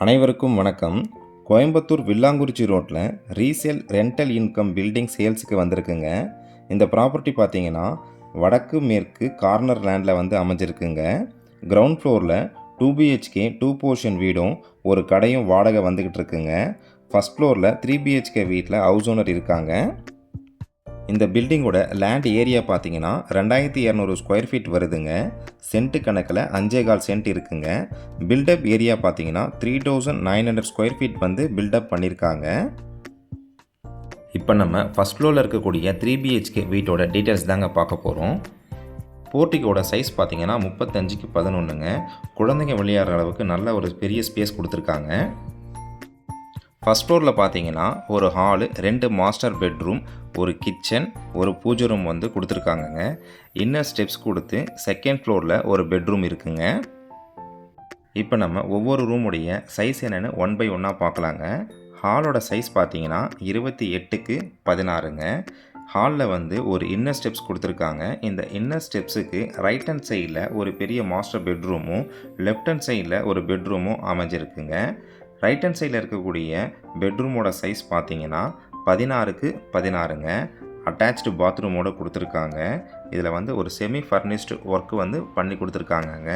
அனைவருக்கும் வணக்கம். கோயம்புத்தூர் வில்லாங்குறிச்சி ரோட்டில் ரீசேல் ரெண்டல் இன்கம் பில்டிங் சேல்ஸுக்கு வந்திருக்குங்க. இந்த ப்ராப்பர்ட்டி பார்த்தீங்கன்னா வடக்கு மேற்கு கார்னர் லேண்டில் அமைஞ்சிருக்குங்க. கிரவுண்ட் ஃப்ளோரில் 2 BHK 2 போர்ஷன் வீடும் ஒரு கடையும் வாடகை வந்துக்கிட்டு இருக்குங்க. ஃபஸ்ட் ஃப்ளோரில் 3 BHK வீட்டில் ஹவுஸ் ஓனர் இருக்காங்க. இந்த பில்டிங்கோட லேண்ட் ஏரியா பார்த்தீங்கன்னா 2200 ஸ்கொயர் ஃபீட் வருதுங்க. சென்ட்டு கணக்கில் 5.25 சென்ட் இருக்குங்க. பில்டப் ஏரியா பார்த்தீங்கன்னா 3900 ஸ்கொயர் ஃபீட் பில்டப் பண்ணியிருக்காங்க. இப்போ நம்ம ஃபஸ்ட் ஃப்ளோரில் இருக்கக்கூடிய 3 BHK வீட்டோட டீட்டெயில்ஸ் தாங்க பார்க்க போகிறோம். போர்ட்டிக்கோட சைஸ் பார்த்தீங்கன்னா 35க்கு 11ங்க. குழந்தைங்க விளையாடுற அளவுக்கு நல்ல ஒரு பெரிய ஸ்பேஸ் கொடுத்துருக்காங்க. ஃபஸ்ட் ஃப்ளோரில் பார்த்தீங்கன்னா ஒரு ஹாலு, 2 மாஸ்டர் பெட்ரூம், ஒரு கிச்சன், ஒரு பூஜை ரூம் கொடுத்துருக்காங்கங்க. இன்னர் ஸ்டெப்ஸ் கொடுத்து செகண்ட் ஃப்ளோரில் ஒரு பெட்ரூம் இருக்குங்க. இப்போ நம்ம ஒவ்வொரு ரூமுடைய சைஸ் என்னென்னு 1 by 1 பார்க்கலாங்க. ஹாலோட சைஸ் பார்த்தீங்கன்னா 28க்கு 16ங்க. ஹாலில் ஒரு இன்னர் ஸ்டெப்ஸ் கொடுத்துருக்காங்க. இந்த இன்னர் ஸ்டெப்ஸுக்கு ரைட் ஹேண்ட் சைடில் ஒரு பெரிய மாஸ்டர் பெட்ரூமும் லெஃப்ட் ஹேண்ட் சைடில் ஒரு பெட்ரூமும் அமைஞ்சிருக்குங்க. ரைட் ஹேண்ட் சைடில் இருக்கக்கூடிய பெட்ரூமோட சைஸ் பார்த்தீங்கன்னா 16க்கு 16ங்க. அட்டாச்டு பாத்ரூமோடு கொடுத்துருக்காங்க. இதில் ஒரு செமி ஃபர்னிஷ்டு ஒர்க்கு பண்ணி கொடுத்துருக்காங்கங்க.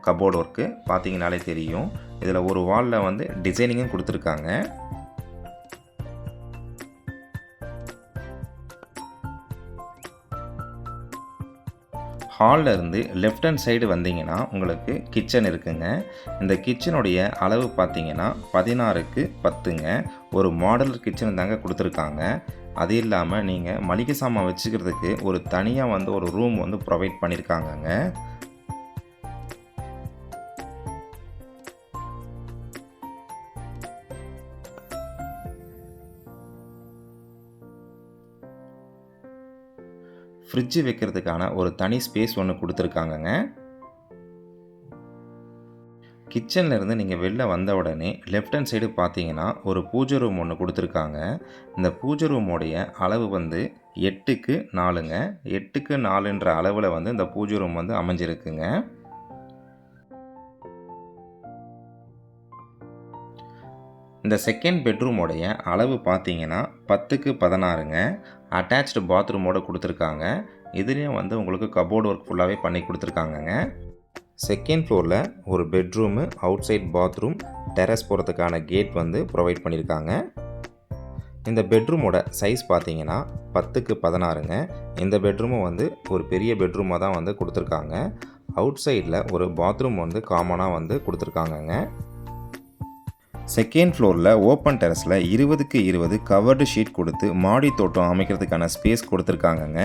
கபோர்டு ஒர்க்கு பார்த்தீங்கனாலே தெரியும். இதில் ஒரு வாலில் டிசைனிங்கும் கொடுத்துருக்காங்க. ஹாலில் இருந்து லெஃப்ட் ஹேண்ட் சைடு வந்தீங்கன்னா உங்களுக்கு கிச்சன் இருக்குங்க. இந்த கிச்சனுடைய அளவு பார்த்தீங்கன்னா 16க்கு 10ங்க. ஒரு மாடலர் கிச்சன் தாங்க கொடுத்துருக்காங்க. அது இல்லாமல் நீங்கள் மளிகை சாமான் வச்சுக்கிறதுக்கு ஒரு தனியாக ஒரு ரூம் ப்ரொவைட் பண்ணியிருக்காங்கங்க. ஃப்ரிட்ஜு வைக்கிறதுக்கான ஒரு தனி ஸ்பேஸ் ஒன்று கொடுத்துருக்காங்கங்க. கிச்சனில் இருந்து நீங்கள் வெளில வந்த உடனே லெஃப்ட் ஹேண்ட் சைடு பார்த்தீங்கன்னா ஒரு பூஜை ரூம் ஒன்று கொடுத்துருக்காங்க. இந்த பூஜை ரூமோடைய அளவு 8க்கு 4ங்க. 8க்கு 4ன்ற அளவில் இந்த பூஜை ரூம் அமைஞ்சிருக்குங்க. இந்த செகண்ட் பெட்ரூமோடைய அளவு பார்த்தீங்கன்னா 10க்கு 16ங்க. அட்டாச்டு பாத்ரூமோடு கொடுத்துருக்காங்க. இதுலேயும் உங்களுக்கு கபோர்டு ஒர்க் ஃபுல்லாகவே பண்ணி கொடுத்துருக்காங்கங்க. செகண்ட் ஃப்ளோரில் ஒரு bedroom, outside bathroom, terrace போகிறதுக்கான கேட் ப்ரொவைட் பண்ணியிருக்காங்க. இந்த பெட்ரூமோட சைஸ் பார்த்தீங்கன்னா 10க்கு 16ங்க. இந்த பெட்ரூமும் ஒரு பெரிய பெட்ரூமாக தான் கொடுத்துருக்காங்க. அவுட் சைடில் ஒரு பாத்ரூம் காமனாக கொடுத்துருக்காங்கங்க. செகண்ட் ஃப்ளோரில் ஓப்பன் டெரஸில் 20க்கு 20 கவர்டு ஷீட் கொடுத்து மாடி தோட்டம் அமைக்கிறதுக்கான ஸ்பேஸ் கொடுத்துருக்காங்கங்க.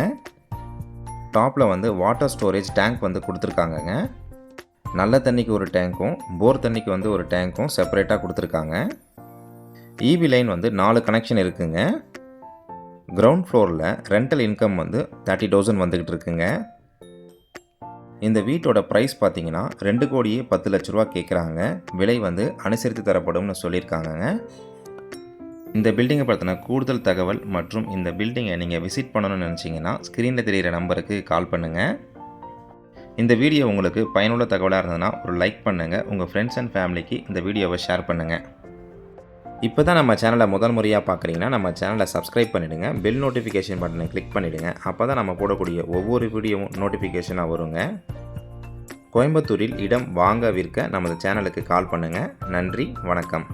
டாப்பில் வாட்டர் ஸ்டோரேஜ் டேங்க் கொடுத்துருக்காங்கங்க. நல்ல தண்ணிக்கு ஒரு டேங்க்கும் போர் தண்ணிக்கு ஒரு டேங்க்கும் செப்பரேட்டாக கொடுத்துருக்காங்க. ஈபி லைன் 4 கனெக்ஷன் இருக்குங்க. கிரவுண்ட் ஃப்ளோரில் ரெண்டல் இன்கம் 30,000 வந்துக்கிட்டு இருக்குங்க. இந்த வீட்டோட ப்ரைஸ் பார்த்தீங்கன்னா 2,10,00,000 கேட்குறாங்க. விலை அனுசரித்து தரப்படும்னு சொல்லியிருக்காங்கங்க. இந்த பில்டிங்கை பற்றின கூடுதல் தகவல் மற்றும் இந்த பில்டிங்கை நீங்கள் விசிட் பண்ணணும்னு நினச்சிங்கன்னா ஸ்க்ரீனில் தெரிகிற நம்பருக்கு கால் பண்ணுங்கள். இந்த வீடியோ உங்களுக்கு பயனுள்ள தகவலாக இருந்ததுன்னா ஒரு லைக் பண்ணுங்கள். உங்கள் ஃப்ரெண்ட்ஸ் அண்ட் ஃபேமிலிக்கு இந்த வீடியோவை ஷேர் பண்ணுங்கள். இப்போ தான் நம்ம சேனலை முதல் முறையாக பார்க்குறீங்கன்னா நம்ம சேனலை சப்ஸ்கிரைப் பண்ணிவிடுங்க. பெல் நோட்டிஃபிகேஷன் பட்டனை கிளிக் பண்ணிவிடுங்க. அப்போ தான் நம்ம போடக்கூடிய ஒவ்வொரு வீடியோவும் நோட்டிஃபிகேஷனாக வருங்க. கோயம்புத்தூரில் இடம் வாங்க விற்க நமது சேனலுக்கு கால் பண்ணுங்கள். நன்றி, வணக்கம்.